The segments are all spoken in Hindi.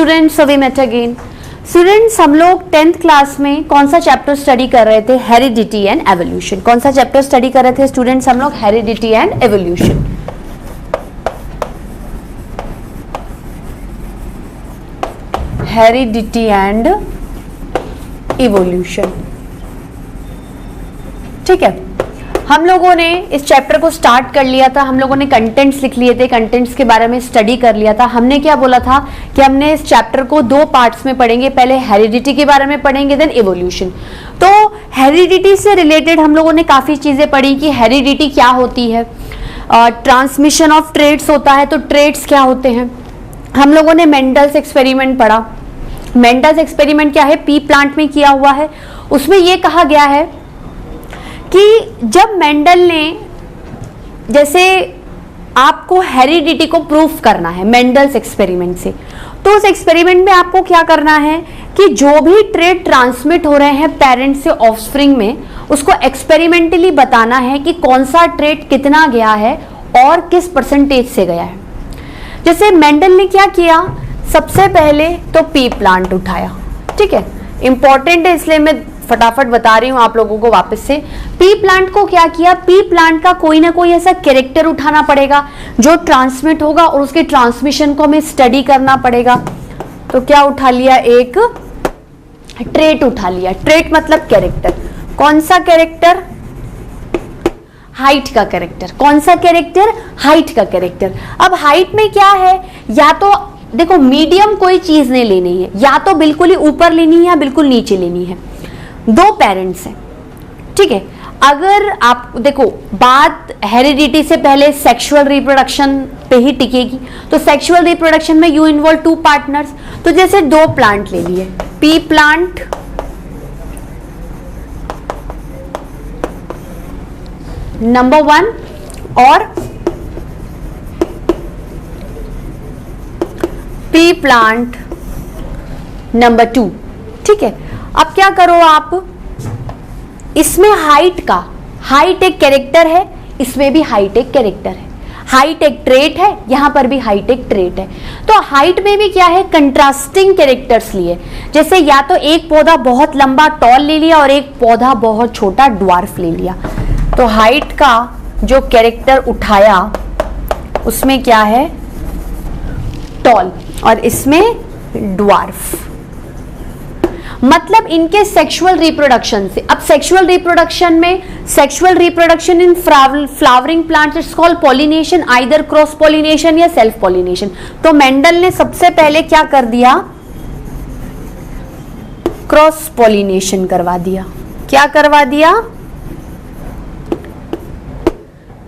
Students, we met again. Students, हम लोग 10th क्लास में कौन सा चैप्टर स्टडी कर रहे थे? Heredity and evolution. कौन सा चैप्टर स्टडी कर रहे थे स्टूडेंट्स हम लोग? Heredity and evolution. Heredity and evolution, ठीक है। हम लोगों ने इस चैप्टर को स्टार्ट कर लिया था, हम लोगों ने कंटेंट्स लिख लिए थे, कंटेंट्स के बारे में स्टडी कर लिया था। हमने क्या बोला था कि हमने इस चैप्टर को 2 पार्ट्स में पढ़ेंगे, पहले हेरिडिटी के बारे में पढ़ेंगे, देन इवोल्यूशन। तो हेरिडिटी से रिलेटेड हम लोगों ने काफ़ी चीज़ें पढ़ी कि हेरिडिटी क्या होती है, ट्रांसमिशन ऑफ ट्रेट्स होता है, तो ट्रेट्स क्या होते हैं। हम लोगों ने मेंडल्स एक्सपेरिमेंट पढ़ा। मेंडल्स एक्सपेरिमेंट क्या है? पी प्लांट में किया हुआ है। उसमें यह कहा गया है कि जब मेंडल ने, जैसे आपको हेरिडिटी को प्रूफ करना है मेंडल्स एक्सपेरिमेंट से, तो उस एक्सपेरिमेंट में आपको क्या करना है कि जो भी ट्रेट ट्रांसमिट हो रहे हैं पेरेंट्स से ऑफस्प्रिंग में, उसको एक्सपेरिमेंटली बताना है कि कौन सा ट्रेट कितना गया है और किस परसेंटेज से गया है। जैसे मेंडल ने क्या किया, सबसे पहले तो पी प्लांट उठाया, ठीक है, इंपॉर्टेंट है इसलिए मैं फटाफट बता रही हूं आप लोगों को वापस से। पी प्लांट को क्या किया, पी प्लांट का कोई ना कोई ऐसा कैरेक्टर उठाना पड़ेगा जो ट्रांसमिट होगा और उसके ट्रांसमिशन को हमें स्टडी करना पड़ेगा। तो क्या उठा लिया? एक ट्रेट उठा लिया। ट्रेट मतलब कैरेक्टर। कौन सा कैरेक्टर? हाइट का कैरेक्टर। कौन सा कैरेक्टर? हाइट का कैरेक्टर। अब हाइट में क्या है, या तो देखो मीडियम कोई चीज नहीं लेनी है, या तो बिल्कुल ही ऊपर लेनी है या बिल्कुल नीचे लेनी है। 2 पेरेंट्स हैं, ठीक है। अगर आप देखो, बात हेरिडिटी से पहले सेक्सुअल रिप्रोडक्शन पे ही टिकेगी, तो सेक्सुअल रिप्रोडक्शन में यू इन्वॉल्व 2 पार्टनर्स। तो जैसे 2 प्लांट ले लिए, पी प्लांट नंबर 1 और पी प्लांट नंबर 2, ठीक है। अब क्या करो आप, इसमें हाइट एक कैरेक्टर है, इसमें भी हाइट एक कैरेक्टर है। हाइट एक ट्रेट है, यहां पर भी हाइट एक ट्रेट है। तो हाइट में भी क्या है, कंट्रास्टिंग कैरेक्टर्स लिए। जैसे या तो एक पौधा बहुत लंबा टॉल ले लिया और एक पौधा बहुत छोटा ड्वार्फ ले लिया। तो हाइट का जो कैरेक्टर उठाया उसमें क्या है, टॉल, और इसमें ड्वार्फ। मतलब इनके सेक्सुअल रिप्रोडक्शन से। अब सेक्सुअल रिप्रोडक्शन में, sexual reproduction in flowering plants it's called pollination, either cross pollination या सेल्फ पॉलिनेशन। तो मेंडल ने सबसे पहले क्या कर दिया, क्रॉस पॉलिनेशन करवा दिया। क्या करवा दिया?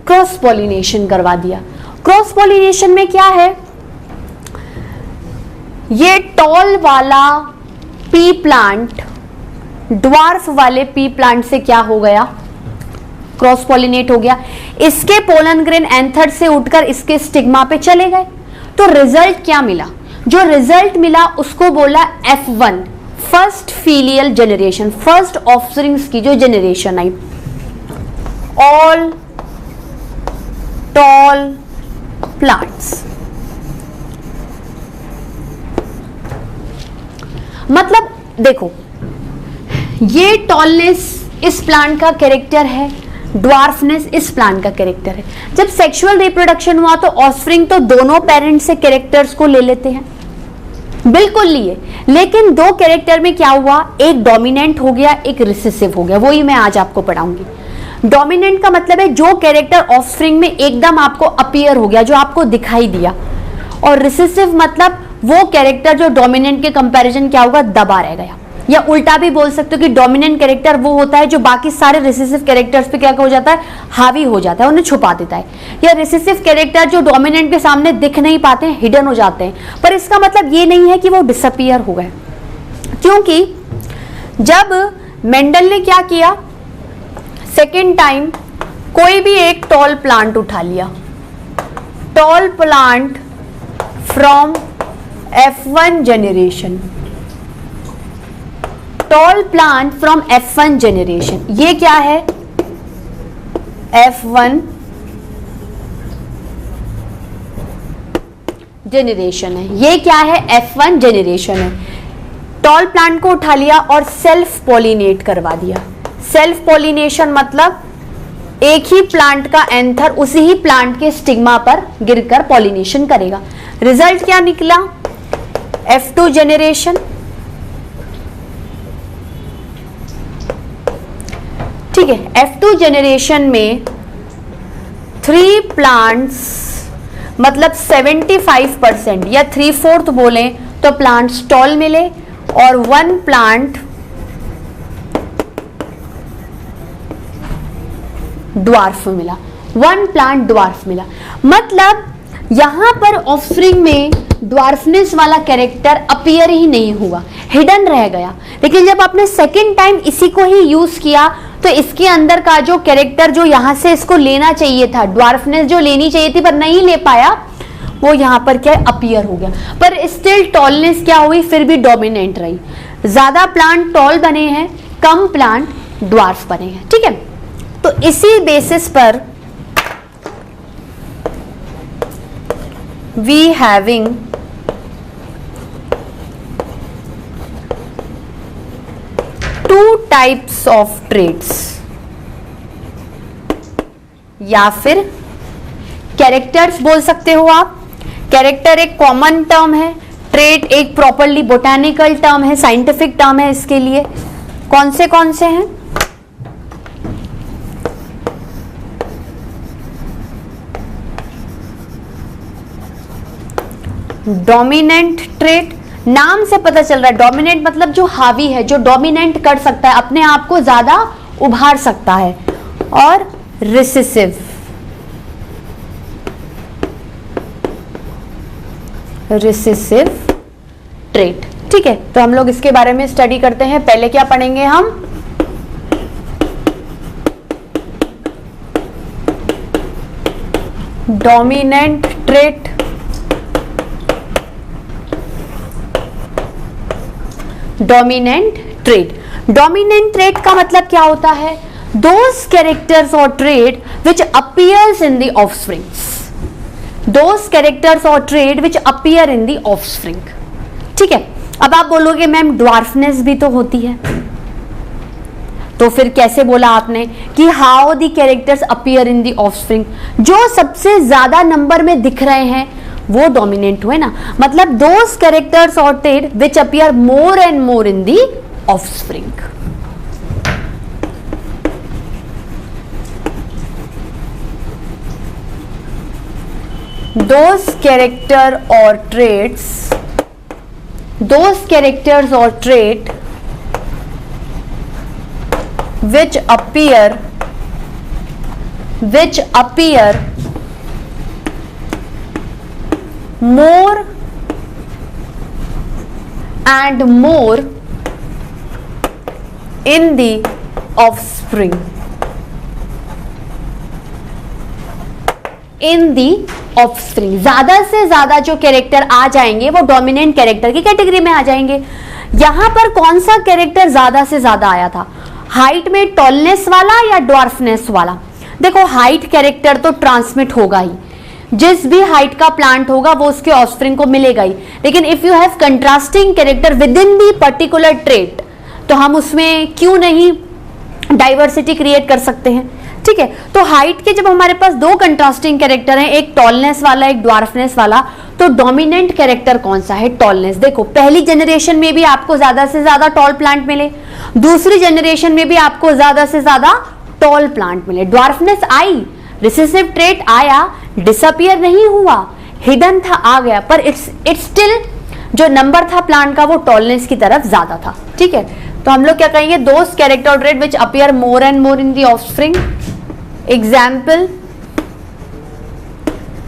क्रॉस पॉलिनेशन करवा दिया। क्रॉस पॉलिनेशन में क्या है, ये टॉल वाला पी प्लांट ड्वार्फ वाले पी प्लांट से क्या हो गया, क्रॉस पॉलिनेट हो गया। इसके पोलन ग्रेन एंथर से उठकर इसके स्टिग्मा पे चले गए। तो रिजल्ट क्या मिला? जो रिजल्ट मिला उसको बोला F1, first filial generation, first offsprings की जो जनरेशन आई। ऑल टॉल प्लांट्स, मतलब देखो, ये टॉलनेस इस प्लांट का कैरेक्टर है, ड्वार्फनेस इस प्लांट का कैरेक्टर है। जब सेक्सुअल रिप्रोडक्शन हुआ तो ऑफस्प्रिंग तो दोनों पेरेंट्स से कैरेक्टर्स को ले लेते हैं, बिल्कुल लिए। लेकिन 2 कैरेक्टर में क्या हुआ, एक डोमिनेंट हो गया, एक रिसेसिव हो गया। वही मैं आज आपको पढ़ाऊंगी। डोमिनेंट का मतलब है जो कैरेक्टर ऑफस्प्रिंग में एकदम आपको अपीयर हो गया, जो आपको दिखाई दिया। और रिसेसिव मतलब वो कैरेक्टर जो डोमिनेंट के कंपैरिजन क्या होगा, दबा रह गया। या उल्टा भी बोल सकते हो कि डोमिनेंट कैरेक्टर वो होता है जो बाकी सारे रिसेसिव कैरेक्टर्स पे क्या हो जाता है, हावी हो जाता है, उन्हें छुपा देता है। या रिसेसिव कैरेक्टर जो डोमिनेंट के सामने दिख नहीं पाते हैं, हिडन हो जाते हैं। पर इसका मतलब ये नहीं है कि वो डिसअपीयर हो गए, क्योंकि जब मेंडल ने क्या किया, सेकेंड टाइम कोई भी एक टॉल प्लांट उठा लिया, tall plant from F1 generation, tall plant from F1 generation. ये क्या है, F1 जेनरेशन है, ये क्या है, F1 जेनरेशन है। टॉल प्लांट को उठा लिया और सेल्फ पॉलिनेट करवा दिया। सेल्फ पॉलिनेशन मतलब एक ही प्लांट का एंथर उसी ही प्लांट के स्टिग्मा पर गिरकर पॉलिनेशन करेगा। रिजल्ट क्या निकला, F2 जेनरेशन। ठीक है, F2 जेनरेशन में 3 प्लांट्स मतलब 75% या 3/4 बोले तो प्लांट्स टॉल मिले और 1 प्लांट ड्वार्फ मिला, 1 प्लांट ड्वार्फ मिला। मतलब यहां पर ऑफस्प्रिंग में ड्वार्फनेस वाला कैरेक्टर अपीयर ही नहीं हुआ, हिडन रह गया। लेकिन जब आपने सेकेंड टाइम इसी को ही यूज किया तो इसके अंदर का जो कैरेक्टर जो यहां से इसको लेना चाहिए था, ड्वार्फनेस जो लेनी चाहिए थी पर नहीं ले पाया, वो यहां पर क्या अपीयर हो गया। पर स्टिल टॉलनेस क्या हुई, फिर भी डोमिनेंट रही। ज्यादा प्लांट टॉल बने हैं, कम प्लांट ड्वार्फ बने हैं। ठीक है, तो इसी बेसिस पर we having two types of traits, या फिर कैरेक्टर्स बोल सकते हो आप। कैरेक्टर एक कॉमन टर्म है, ट्रेट एक प्रॉपरली बोटैनिकल टर्म है, साइंटिफिक टर्म है। इसके लिए कौन से हैं, डोमिनेंट ट्रेट, नाम से पता चल रहा है डोमिनेंट मतलब जो हावी है, जो डोमिनेंट कर सकता है, अपने आप को ज्यादा उभार सकता है। और रिसेसिव, रिसेसिव ट्रेट। ठीक है, तो हम लोग इसके बारे में स्टडी करते हैं। पहले क्या पढ़ेंगे हम, dominant trait, dominant trait. Dominant trait का मतलब क्या होता है, दोज कैरेक्टर्स और trait which appears in the offsprings, those characters और trait which appear in the offspring. ठीक है, अब आप बोलोगे मैम ड्वार्फनेस भी तो होती है, तो फिर कैसे बोला आपने कि how the characters appear in the offspring, जो सबसे ज्यादा नंबर में दिख रहे हैं वो डोमिनेंट हुए ना। मतलब दोज कैरेक्टर्स और trait which appear more and more in the offspring. those characters or trait which appear more and more in the offspring, in the offspring. ज्यादा से ज्यादा जो कैरेक्टर आ जाएंगे वो डोमिनेंट कैरेक्टर की कैटेगरी में आ जाएंगे। यहां पर कौन सा कैरेक्टर ज्यादा से ज्यादा आया था, हाइट में टॉलनेस वाला या ड्वार्फनेस वाला। देखो हाइट कैरेक्टर तो ट्रांसमिट होगा ही, जिस भी हाइट का प्लांट होगा वो उसके ऑफस्प्रिंग को मिलेगा ही। लेकिन if you have contrasting character with in the particular trait, तो हम उसमें क्यों नहीं डाइवर्सिटी क्रिएट कर सकते हैं। ठीक है, तो हाइट के जब हमारे पास दो कंट्रास्टिंग कैरेक्टर हैं, एक टॉलनेस वाला एक ड्वार्फनेस वाला, तो डोमिनेंट कैरेक्टर कौन सा है, टॉलनेस। देखो पहली जनरेशन में भी आपको ज्यादा से ज्यादा टॉल प्लांट मिले, दूसरी जनरेशन में भी आपको ज्यादा से ज्यादा टॉल प्लांट मिले। ड्वार्फनेस आई, रिसेसिव ट्रेट आया, डिसअपियर नहीं हुआ, हिडन था, आ गया, पर इट्स स्टिल जो नंबर था प्लांट का वो टॉलनेस की तरफ ज्यादा था। ठीक है, तो हम लोग क्या कहेंगे, those character trait which appear more and more in the offspring. Example,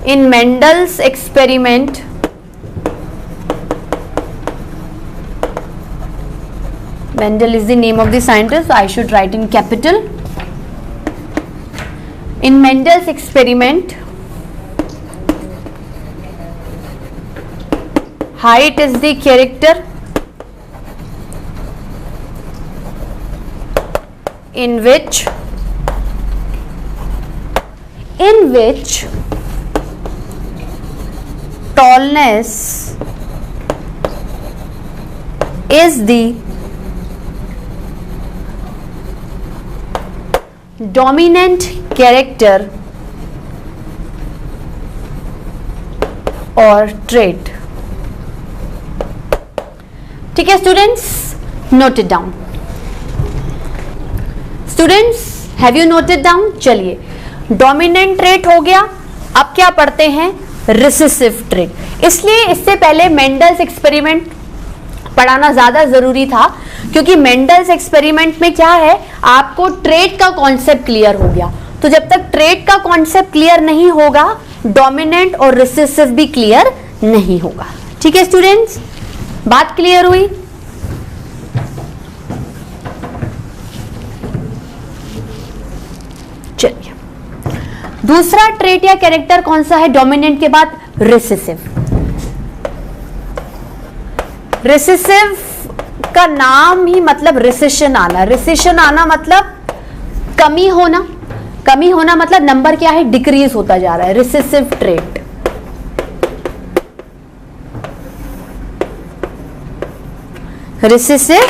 in Mendel's experiment, Mendel is the name of the scientist, so I should write in capital. In Mendel's experiment, height is the character in which tallness is the dominant character or trait. ठीक है students, note it down. Students, have you noted down? चलिए, डोमिनेंट ट्रेट हो गया. अब क्या पढ़ते हैं? Recessive trait. इसलिए इससे पहले मेंडल्स एक्सपेरिमेंट पढ़ाना ज्यादा जरूरी था, क्योंकि मेंडल्स एक्सपेरिमेंट में क्या है, आपको ट्रेट का कॉन्सेप्ट क्लियर हो गया. तो जब तक ट्रेट का कॉन्सेप्ट क्लियर नहीं होगा, डोमिनेंट और रिसेसिव भी क्लियर नहीं होगा. ठीक है स्टूडेंट्स, बात क्लियर हुई? चलिए, दूसरा ट्रेट या कैरेक्टर कौन सा है डोमिनेंट के बाद? रिसेसिव. रिसेसिव का नाम ही मतलब रिसेशन आना. रिसेशन आना मतलब कमी होना. कमी होना मतलब नंबर क्या है? डिक्रीज होता जा रहा है. Recessive trait. Recessive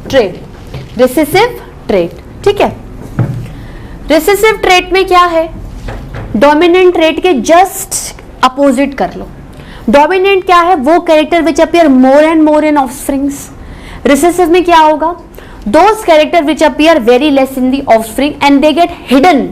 trait. Recessive trait. ठीक है. रिसेसिव ट्रेट में क्या है? डोमिनेंट ट्रेट के जस्ट अपोजिट कर लो. डोमिनेंट क्या है? वो character which appear more and more in offsprings. Recessive में क्या होगा? Those character which appear very less in the offspring and they get hidden.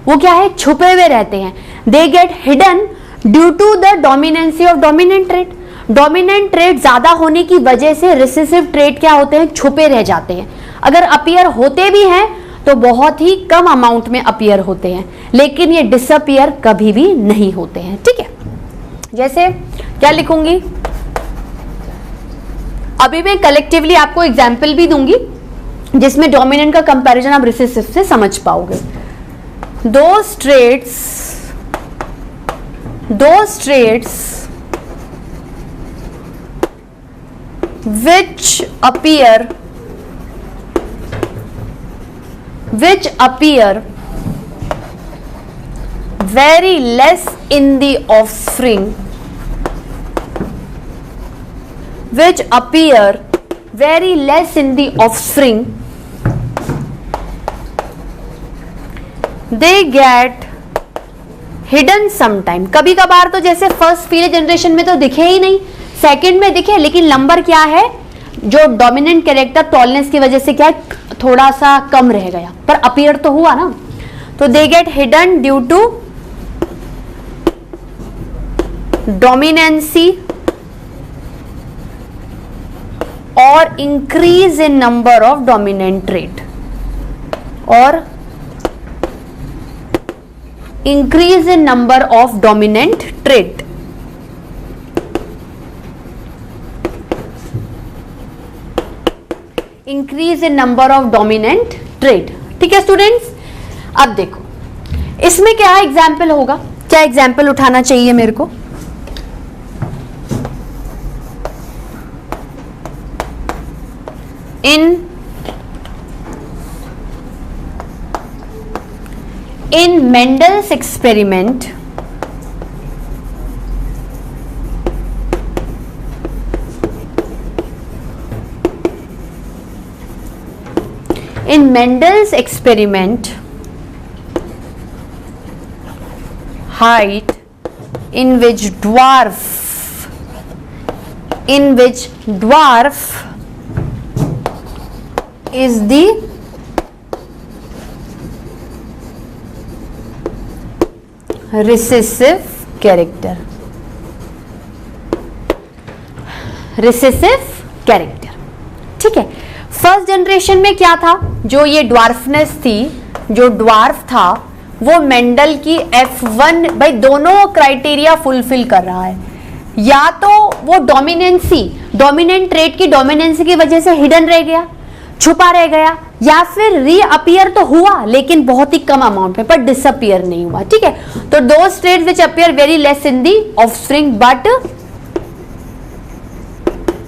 वो क्या है? छुपे हुए रहते हैं. They get hidden due to the dominancy of dominant trait. Dominant trait ज्यादा होने की वजह से रिसेसिव ट्रेट क्या होते हैं? छुपे रह जाते हैं. अगर अपीयर होते भी हैं तो बहुत ही कम अमाउंट में अपीयर होते हैं, लेकिन ये डिसअपीयर कभी भी नहीं होते हैं. ठीक है. जैसे क्या लिखूंगी? अभी मैं कलेक्टिवली आपको एग्जाम्पल भी दूंगी जिसमें डोमिनेंट का कंपैरिजन आप रिसेसिव से समझ पाओगे. Those traits which appear very less in the offspring, which appear very less in the offspring, they get hidden sometime. कभी कभार तो जैसे फर्स्ट पीले जनरेशन में तो दिखे ही नहीं, सेकंड में दिखे, लेकिन नंबर क्या है? जो डोमिनेंट कैरेक्टर टॉलनेस की वजह से क्या है? थोड़ा सा कम रह गया, पर अपीयर तो हुआ ना. तो they get hidden due to dominancy और increase in number of dominant trait, और increase in number of dominant trait. Increase in number of dominant trait. ठीक है स्टूडेंट्स. अब देखो इसमें क्या एग्जाम्पल होगा, क्या एग्जाम्पल उठाना चाहिए मेरे को? In Mendel's experiment, height in which dwarf is the recessive character. Recessive character. ठीक है. फर्स्ट जनरेशन में क्या था? जो ये ड्वार्फनेस थी, जो ड्वार्फ था, वो मेंडल की F1 भाई दोनों क्राइटेरिया फुलफिल कर रहा है. या तो वो डोमिनेंट ट्रेट की डोमिनेंसी की वजह से हिडन रह गया, छुपा रह गया, या फिर रीअपियर तो हुआ लेकिन बहुत ही कम अमाउंट में, पर डिसअपियर नहीं हुआ. ठीक है. तो those traits which appear very less in the offspring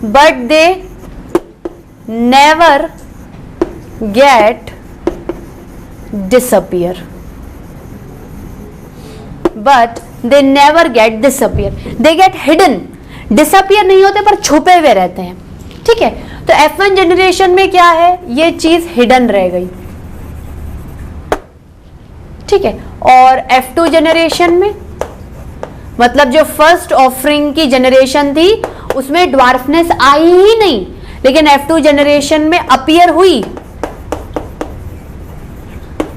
but they never get disappear. They never get disappear, they get hidden. Disappear नहीं होते पर छुपे हुए रहते हैं, ठीक है। तो F1 जनरेशन में क्या है, ये चीज हिडन रह गई, ठीक है। और F2 जनरेशन में, मतलब जो फर्स्ट ऑफरिंग की जनरेशन थी उसमें ड्वार्फनेस आई ही नहीं, लेकिन F2 जनरेशन में अपीयर हुई,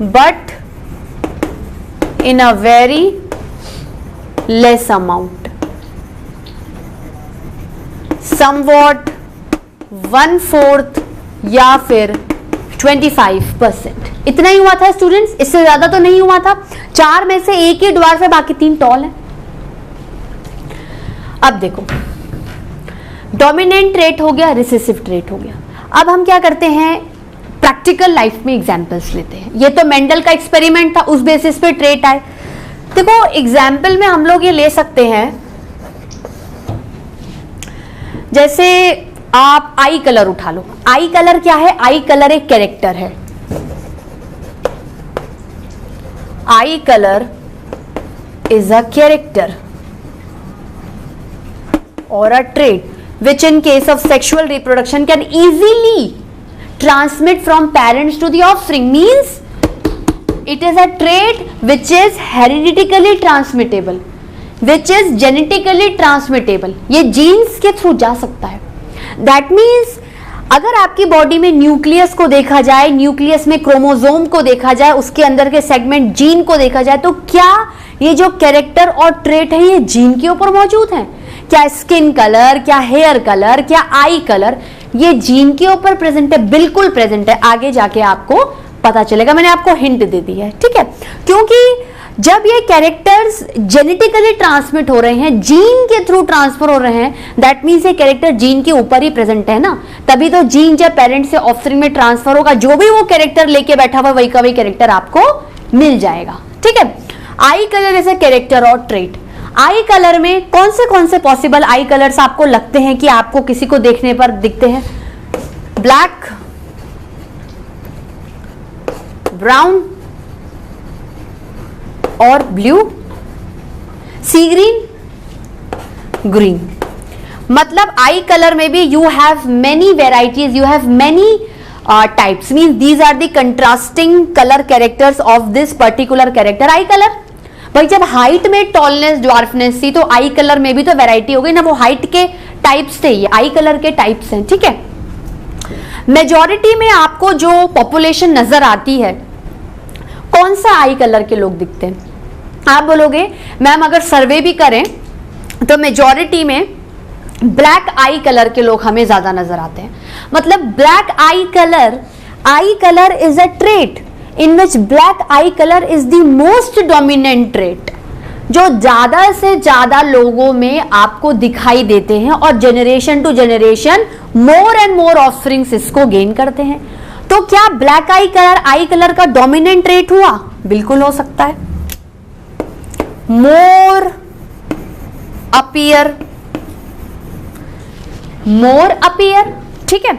but in a very less amount, somewhat 1/4 या फिर 25%, इतना ही हुआ था स्टूडेंट्स, इससे ज्यादा तो नहीं हुआ था। 4 में से एक ही ड्वार्फ है, बाकी 3 टॉल है। अब देखो, डोमिनेंट ट्रेट हो गया, रिसेसिव ट्रेट हो गया। अब हम क्या करते हैं, प्रैक्टिकल लाइफ में एग्जांपल्स लेते हैं। ये तो मेंडल का एक्सपेरिमेंट था, उस बेसिस पे ट्रेट आए। देखो एग्जाम्पल में हम लोग ये ले सकते हैं, जैसे आप आई कलर उठा लो। आई कलर क्या है, आई कलर एक कैरेक्टर है। आई colour is a character or a trait which in case of sexual reproduction can easily transmit from parents to the offspring, means it is a trait which is hereditarily transmittable, which is genetically transmittable, ये जीन्स के थ्रू जा सकता है। That means अगर आपकी बॉडी में न्यूक्लियस को देखा जाए, न्यूक्लियस में क्रोमोसोम को देखा जाए, उसके अंदर के सेगमेंट जीन को देखा जाए, तो क्या ये जो कैरेक्टर और ट्रेट है ये जीन के ऊपर मौजूद है? क्या स्किन कलर, क्या हेयर कलर, क्या आई कलर, ये जीन के ऊपर प्रेजेंट है? बिल्कुल प्रेजेंट है, आगे जाके आपको पता चलेगा, मैंने आपको हिंट दे दी है, ठीक है। क्योंकि जब ये कैरेक्टर्स जेनेटिकली ट्रांसमिट हो रहे हैं, जीन के थ्रू ट्रांसफर हो रहे हैं, दैट मीन्स ये कैरेक्टर जीन के ऊपर ही प्रेजेंट है ना, तभी तो जीन जब पेरेंट से ऑफस्प्रिंग में ट्रांसफर होगा, जो भी वो कैरेक्टर लेके बैठा हुआ वही का वही कैरेक्टर आपको मिल जाएगा, ठीक है। आई कलर इज अ कैरेक्टर और ट्रेट। आई कलर में कौन से पॉसिबल आई कलर्स आपको लगते हैं कि आपको किसी को देखने पर दिखते हैं? ब्लैक, ब्राउन और ब्लू, सी ग्रीन, ग्रीन। मतलब आई कलर में भी you have many varieties, you have many types, means these are the contrasting colour characters of this particular character eye colour. भाई जब हाइट में टॉलनेस, ड्वार्फनेस थी, तो आई कलर में भी तो वैरायटी हो गई ना, वो हाइट के टाइप्स थे, ये आई कलर के टाइप्स हैं, ठीक है। मेजॉरिटी में आपको जो पॉपुलेशन नजर आती है, कौन सा आई कलर के लोग दिखते हैं? आप बोलोगे मैम अगर सर्वे भी करें तो मेजॉरिटी में ब्लैक आई कलर के लोग हमें ज्यादा नजर आते हैं। मतलब black eye colour is a trait in which black eye color is the most dominant trait, जो ज्यादा से ज्यादा लोगों में आपको दिखाई देते हैं और generation to generation more and more offsprings इसको गेन करते हैं। तो क्या ब्लैक आई कलर का डोमिनेंट ट्रेट हुआ? बिल्कुल हो सकता है। मोर अपीयर, ठीक है।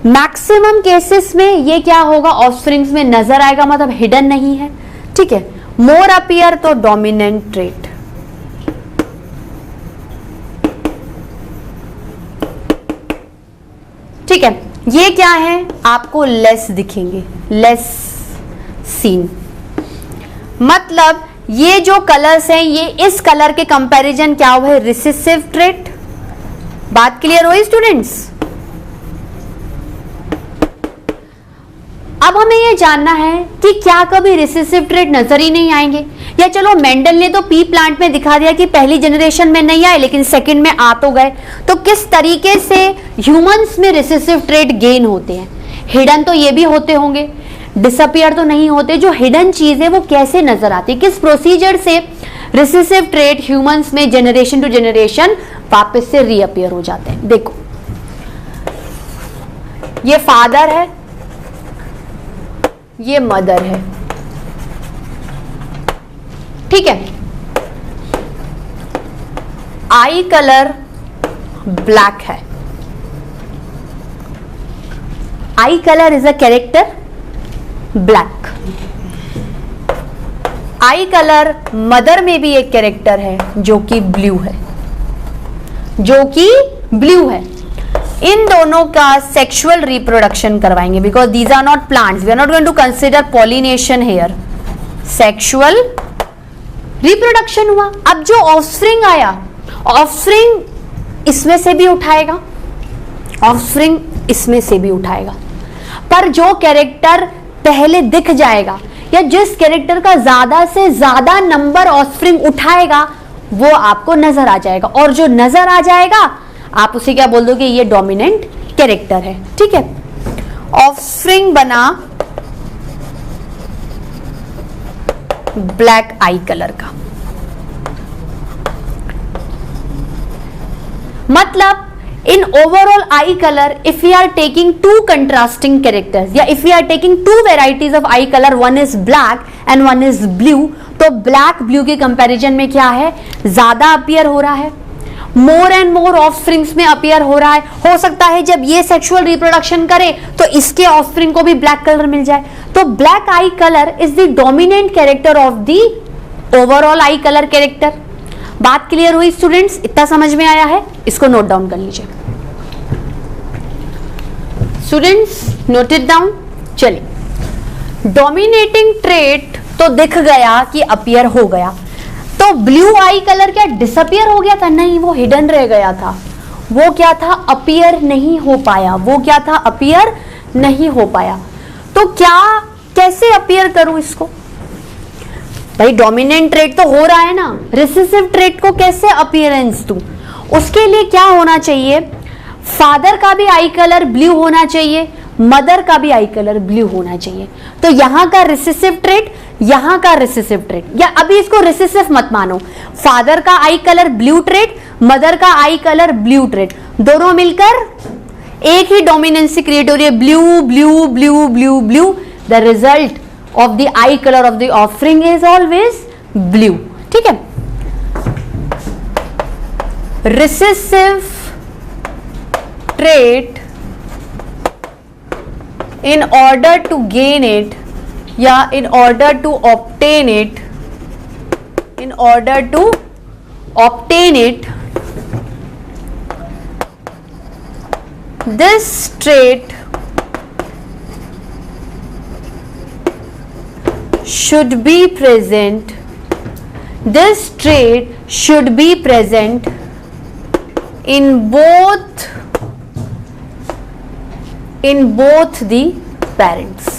मैक्सिमम केसेस में ये क्या होगा, ऑफस्प्रिंग्स में नजर आएगा, मतलब हिडन नहीं है, ठीक है। मोर अपीयर तो डोमिनेंट ट्रेट, ठीक है। ये क्या है, आपको लेस दिखेंगे, लेस सीन। मतलब ये जो कलर्स हैं, ये इस कलर के कंपैरिजन क्या हुआ है, रिसेसिव ट्रेट। बात क्लियर हुई स्टूडेंट्स? अब हमें यह जानना है कि क्या कभी रिसेसिव ट्रेट नजर ही नहीं आएंगे, या चलो मेंडल ने तो पी प्लांट में दिखा दिया कि पहली जनरेशन में नहीं आए लेकिन सेकंड में आ तो गए, तो किस तरीके से ह्यूमंस में रिसेसिव ट्रेट गेन होते हैं? हिडन तो ये भी होते होंगे, डिसअपियर तो नहीं होते। जो हिडन चीज है वो कैसे नजर आती है, किस प्रोसीजर से रिसेसिव ट्रेट ह्यूमंस में जनरेशन टू जनरेशन वापस से रीअपियर हो जाते हैं? देखो ये फादर है, ये मदर है, ठीक है। आई कलर ब्लैक है, आई colour is a character black. Eye colour mother में भी एक कैरेक्टर है जो कि ब्लू है, जो कि ब्लू है। इन दोनों का सेक्सुअल रिप्रोडक्शन करवाएंगे because these are not plants, we are not going to consider pollination here. Sexual reproduction हुआ। अब जो ऑफस्प्रिंग आया, ऑफस्प्रिंग इसमें से भी उठाएगा, ऑफस्प्रिंग इसमें से भी उठाएगा, पर जो कैरेक्टर पहले दिख जाएगा या जिस कैरेक्टर का ज्यादा से ज्यादा नंबर ऑफस्प्रिंग उठाएगा वो आपको नजर आ जाएगा, और जो नजर आ जाएगा आप उसे क्या बोल दोगे, ये डोमिनेंट कैरेक्टर है। ठीक है, ऑफस्प्रिंग बना ब्लैक आई कलर का, मतलब in overall eye color if we are taking two contrasting characters या if we are taking two varieties of eye color, one is black and one is blue, तो black blue के कंपैरिजन में क्या है, ज्यादा अपीयर हो रहा है, मोर एंड मोर ऑफस्प्रिंग्स में अपीयर हो रहा है। हो सकता है जब ये सेक्सुअल रिप्रोडक्शन करे तो इसके ऑफस्प्रिंग को भी ब्लैक कलर मिल जाए। तो black eye colour is the dominant character of the overall I colour character. बात क्लियर हुई स्टूडेंट्स? इतना समझ में आया है? इसको नोट डाउन कर लीजिए स्टूडेंट्स, नोट इट डाउन। चलिए, डोमिनेटिंग ट्रेट तो दिख गया कि अपीयर हो गया, तो ब्लू आई कलर क्या डिसअपियर हो गया था? नहीं, वो हिडन रह गया था। वो क्या था? अपीयर नहीं हो पाया। वो क्या था? अपीयर नहीं हो पाया। तो क्या, कैसे अपीयर करूं इसको? भाई डोमिनेंट ट्रेट तो हो रहा है ना, रिसेसिव ट्रेट को कैसे अपीयरेंस दूं? उसके लिए क्या होना चाहिए? फादर का भी आई कलर ब्लू होना चाहिए, मदर का भी आई कलर ब्लू होना चाहिए। तो यहां का रिसेसिव ट्रेट, यहां का रिसेसिव ट्रेट, या अभी इसको रिसेसिव मत मानो, फादर का आई कलर ब्लू ट्रेट, मदर का आई कलर ब्लू ट्रेट, दोनों मिलकर एक ही डोमिनेंसी क्रिएट हो रही है, blue blue blue blue blue. The result of the eye color of the offspring is always blue. ठीक है, recessive trait in order to gain it या in order to obtain it, in order to obtain it, this trait should be present, this trait should be present in both the parents.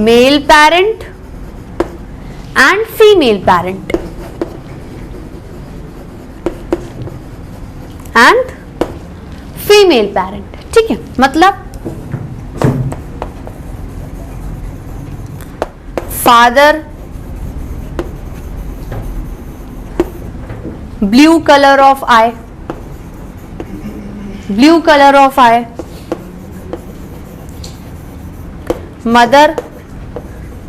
Male parent and female parent and female parent। ठीक है, मतलब father blue colour of eye, blue colour of eye, mother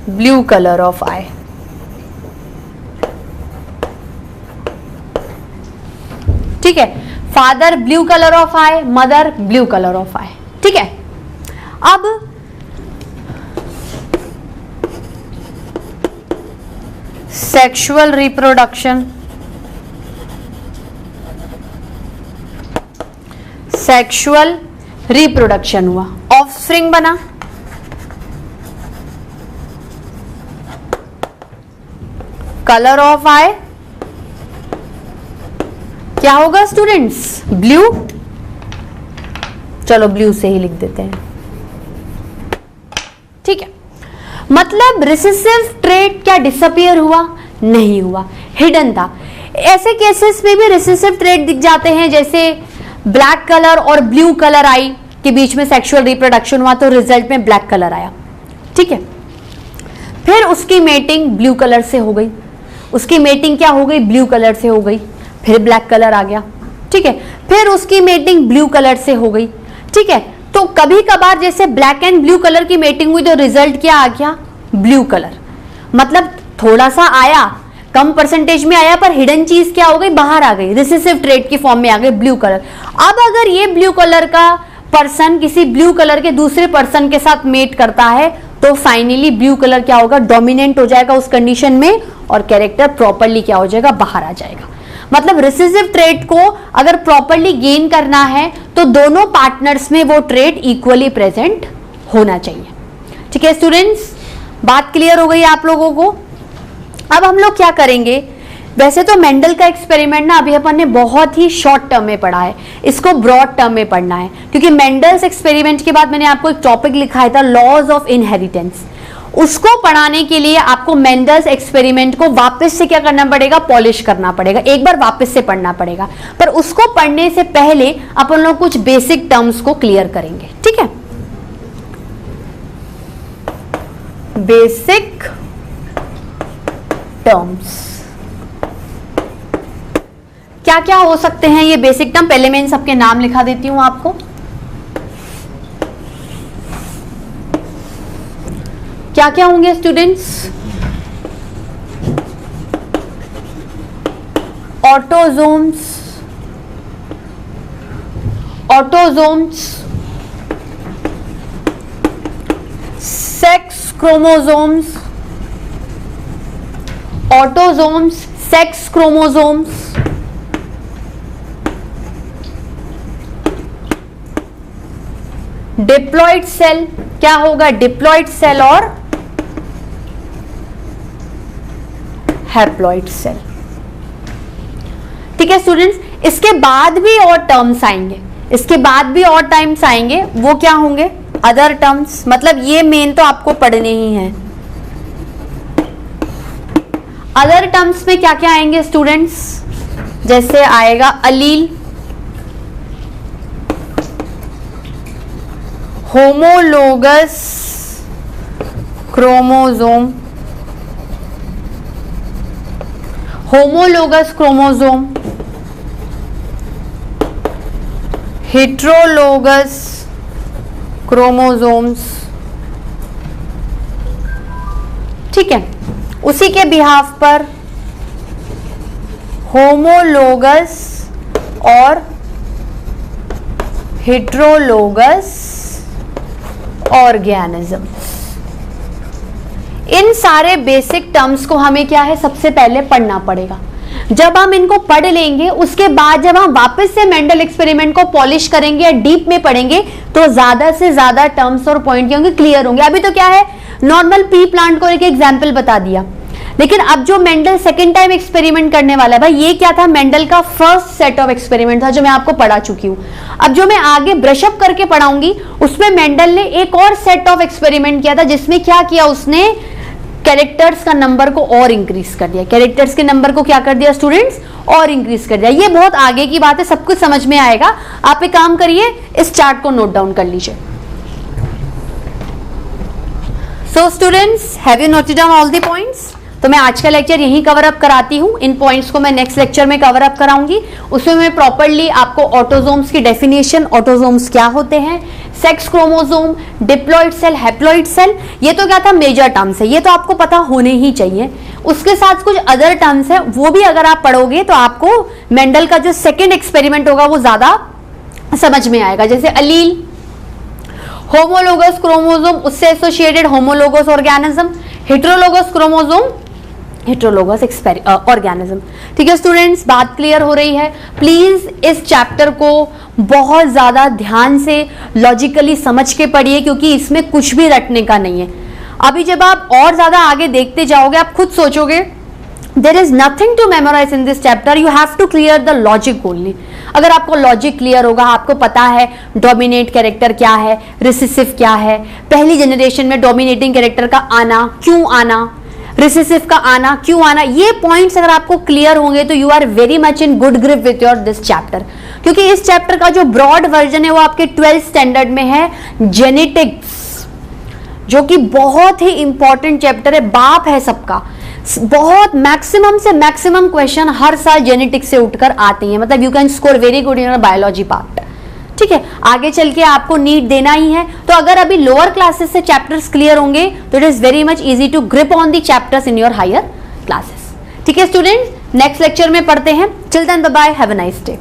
blue colour of eye. ठीक है, father blue colour of eye, mother blue colour of eye. ठीक है, अब सेक्सुअल रिप्रोडक्शन, सेक्सुअल रिप्रोडक्शन हुआ, ऑफस्प्रिंग बना, कलर ऑफ आई क्या होगा स्टूडेंट्स? ब्लू। चलो ब्लू से ही लिख देते हैं। ठीक है, मतलब रिसेसिव ट्रेट क्या डिसअपियर हुआ? नहीं हुआ, हिडन था। ऐसे केसेस में भी रिसेसिव ट्रेट दिख जाते हैं, जैसे ब्लैक कलर और ब्लू कलर आई के बीच में सेक्सुअल रिप्रोडक्शन हुआ तो रिजल्ट में ब्लैक कलर आया। ठीक है, फिर उसकी मेटिंग ब्लू कलर से हो गई, उसकी मेटिंग क्या हो गई? ब्लू कलर से हो गई, फिर ब्लैक कलर आ गया। ठीक है, फिर उसकी मेटिंग ब्लू कलर से हो गई। ठीक है, तो कभी कभार जैसे ब्लैक एंड ब्लू कलर की मेटिंग हुई तो रिजल्ट क्या आ गया? Blue colour. मतलब थोड़ा सा आया, कम परसेंटेज में आया, पर हिडन चीज क्या हो गई? बाहर आ गई, रिसेसिव ट्रेट की फॉर्म में आ गई ब्लू कलर। अब अगर ये ब्लू कलर का पर्सन किसी ब्लू कलर के दूसरे पर्सन के साथ मेट करता है तो फाइनली ब्लू कलर क्या होगा, डोमिनेंट हो जाएगा उस कंडीशन में और कैरेक्टर प्रॉपर्ली क्या हो जाएगा, बाहर आ जाएगा। मतलब रिसेसिव ट्रेट को अगर प्रॉपर्ली गेन करना है तो दोनों पार्टनर्स में वो ट्रेट इक्वली प्रेजेंट होना चाहिए। ठीक है स्टूडेंट्स, बात क्लियर हो गई आप लोगों को। अब हम लोग क्या करेंगे, वैसे तो मेंडल का एक्सपेरिमेंट ना अभी अपन ने बहुत ही शॉर्ट टर्म में पढ़ा है, इसको ब्रॉड टर्म में पढ़ना है क्योंकि मेंडल्स एक्सपेरिमेंट के बाद मैंने आपको एक टॉपिक लिखाया था लॉज ऑफ इनहेरिटेंस। उसको पढ़ाने के लिए आपको मेंडल्स एक्सपेरिमेंट को वापस से क्या करना पड़ेगा, पॉलिश करना पड़ेगा, एक बार वापस से पढ़ना पड़ेगा। पर उसको पढ़ने से पहले अपन लोग कुछ बेसिक टर्म्स को क्लियर करेंगे। ठीक है, बेसिक टर्म्स क्या क्या हो सकते हैं ये बेसिक टर्म, पहले मैं इन सबके नाम लिखा देती हूं आपको। क्या क्या होंगे students, autosomes, autosomes, sex chromosomes, autosomes, sex chromosomes, diploid cell, क्या होगा, डिप्लॉइड सेल और हैप्लॉइड सेल। ठीक है स्टूडेंट्स, इसके बाद भी और टर्म्स आएंगे, इसके बाद भी और टर्म्स आएंगे, वो क्या होंगे, अदर टर्म्स। मतलब ये मेन तो आपको पढ़ने ही है। अदर टर्म्स में क्या क्या आएंगे स्टूडेंट्स, जैसे आएगा allele, homologous chromosome, homologous chromosome, heterologous chromosomes. ठीक है, उसी के बिहाफ पर होमोलोगस और हेट्रोलोगस ऑर्गेनिजम्स। इन सारे बेसिक टर्म्स को हमें क्या है, सबसे पहले पढ़ना पड़ेगा। जब हम इनको पढ़ लेंगे उसके बाद जब हम वापस से मेंडल एक्सपेरिमेंट को पॉलिश करेंगे या डीप में पढ़ेंगे तो ज्यादा से ज्यादा टर्म्स और पॉइंट क्या होंगे, क्लियर होंगे। अभी तो क्या है, नॉर्मल पी प्लांट को एक एग्जाम्पल बता दिया, लेकिन अब जो मेंडल सेकेंड टाइम एक्सपेरिमेंट करने वाला है, भाई ये क्या था, मेंडल का फर्स्ट सेट ऑफ एक्सपेरिमेंट था जो मैं आपको पढ़ा चुकी हूं। अब जो मैं आगे ब्रशअप करके पढ़ाऊंगी उसमें मेंडल ने एक और सेट ऑफ एक्सपेरिमेंट किया था जिसमें क्या किया, उसने कैरेक्टर्स का नंबर को और इंक्रीज कर दिया। कैरेक्टर्स के नंबर को क्या कर दिया स्टूडेंट्स, और इंक्रीज कर दिया। ये बहुत आगे की बात है, सब कुछ समझ में आएगा। आप एक काम करिए, इस चार्ट को नोट डाउन कर लीजिए। So students, have you noted down all the points? तो मैं आज का लेक्चर यहीं कवर अप कराती हूँ। इन पॉइंट्स को मैं नेक्स्ट लेक्चर में कवर अप कराऊंगी। उसमें मैं प्रॉपर्ली आपको ऑटोजोम्स की डेफिनेशन, ऑटोजोम्स क्या होते हैं, sex chromosome, diploid cell, haploid cell, ये तो क्या था, मेजर टर्म्स है, ये तो आपको पता होने ही चाहिए। उसके साथ कुछ अदर टर्म्स है, वो भी अगर आप पढ़ोगे तो आपको मेंडल का जो सेकेंड एक्सपेरिमेंट होगा वो ज्यादा समझ में आएगा। जैसे अलील, होमोलोगस क्रोमोसोम, उससे associated homologous organism, heterologous chromosome, heterologous organism. ठीक है स्टूडेंट्स, बात क्लियर हो रही है? प्लीज इस चैप्टर को बहुत ज्यादा ध्यान से लॉजिकली समझ के पढ़िए क्योंकि इसमें कुछ भी रटने का नहीं है। अभी जब आप और ज्यादा आगे देखते जाओगे आप खुद सोचोगे there is nothing to memorise in this chapter, you have to clear the logic only. अगर आपको लॉजिक क्लियर होगा, आपको पता है डोमिनेट कैरेक्टर क्या है, रिसेसिव क्या है, पहली जनरेशन में डोमिनेटिंग कैरेक्टर का आना, क्यों आना, रिसेसिव का आना, क्यों आना, ये पॉइंट्स अगर आपको क्लियर होंगे तो you are very much in good grip with your this chapter. क्योंकि इस चैप्टर का जो ब्रॉड वर्जन है वो आपके 12th स्टैंडर्ड में है, जेनेटिक्स, जो कि बहुत ही इंपॉर्टेंट चैप्टर है, बाप है सबका। बहुत मैक्सिमम से मैक्सिमम क्वेश्चन हर साल जेनेटिक्स से उठकर आते हैं, मतलब you can score very good in your biology part. ठीक है, आगे चल के आपको नीट देना ही है, तो अगर अभी लोअर क्लासेस से चैप्टर्स क्लियर होंगे तो it is very much easy to grip on the chapters in your higher classes. ठीक है स्टूडेंट्स, नेक्स्ट लेक्चर में पढ़ते हैं। Till then bye bye, have a nice day.